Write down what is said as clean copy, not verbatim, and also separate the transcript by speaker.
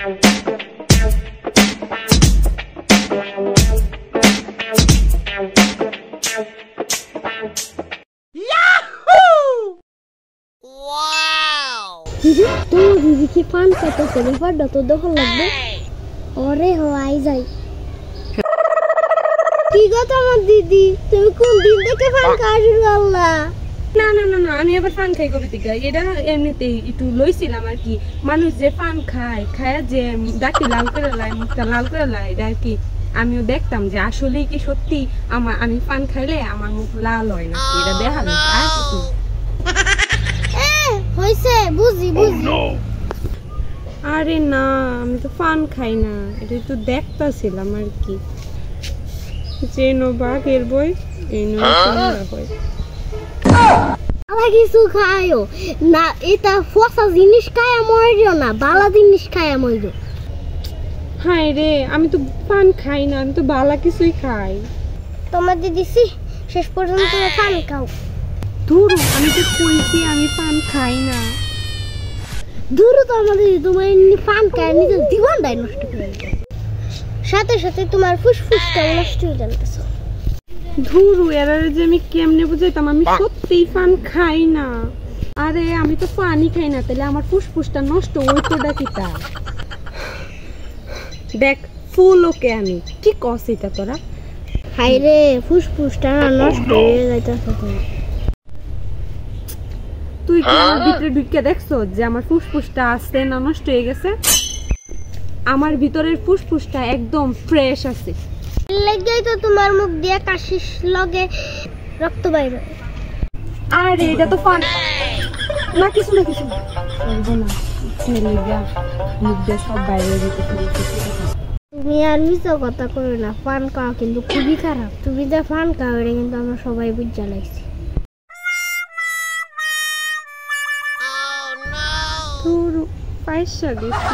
Speaker 1: দিদি কি পান খেতে ব্যাপারটা তো দেখা লাগবে। ওরে হওয়াই যাই। কি কথা আমার দিদি, তুমি কোন দিন থেকে পান খাওয়া শুরু করলা?
Speaker 2: না না না না, আমি আবার পান খাই কবে থেকে? এটা এমনিতেই একটু লইছিলাম আর কি। মানুষ যে পান খায়, খায় যে দাঁতি লাল করে লাই, মুখটা লাল করে লাই, এটা আর কি আমিও দেখতাম যে আসলেই কি সত্যি আমি পান খাইলে আমার মুখ লাল হয় না, এটা দেখা যায় আর কিছু।
Speaker 1: হইছে, বুঝি বুঝি।
Speaker 2: আরে না, আমি তো পান খাই না, এটা একটু দেখতাছিলাম আর কি। যে নো বাঘের বই এই নো হয়।
Speaker 1: আলা কিছু খায়ও না, এটা ফসা জিনিস খায় মরিও না, বালা জিনিস খায় মরিও।
Speaker 2: হায় রে, আমি তো পান খাই না, আমি তো বালা কিছুই খাই।
Speaker 1: তোমার দিদিছি শেষ পর্যন্ত পান খাও।
Speaker 2: ধুর, আমি তো কইছি আমি পান খাই না।
Speaker 1: ধুর, তো আমাদের তোমার পান খায় নিজের জীবনটাই নষ্ট করে দিতে, সাথে সাথে তোমার ফুসফুসটা নষ্ট হয়ে যাচ্ছে।
Speaker 2: ধুর, এরারে যে আমি কেমনে বুঝাইতাম আমি সত্যিই পান খাই না। আরে আমি তো পানি খাই না, তাহলে আমার ফুসফুসটা নষ্ট হইতোটা কিটা? দেখ ফুল ওকে আমি কি কস এটা তোরা।
Speaker 1: হাই রে, ফুসফুসটা নষ্ট হয়ে যাইতেছে তোমার।
Speaker 2: তুই কি আমার ভিতরে ঢুকে দেখছো যে আমার ফুসফুসটা আছে না নষ্ট হয়ে গেছে? আমার ভিতরের ফুসফুসটা একদম ফ্রেশ আছে।
Speaker 1: লাগেই তো তোমার মুখ দিয়ে কাশির লগে রক্ত বাইর হয়।
Speaker 2: আরে এটা তো পান না, কিছু না কিছু না, মুখ দিয়ে সব বাইরে যেতে।
Speaker 1: তুমি আর মিছো কথা করো না, পান খাওয়া কিন্তু খুবই খারাপ। তুমি যে পান খাও এটা কিন্তু আমরা সবাই বুঝা লাগছি।
Speaker 2: পয়সা গেছে।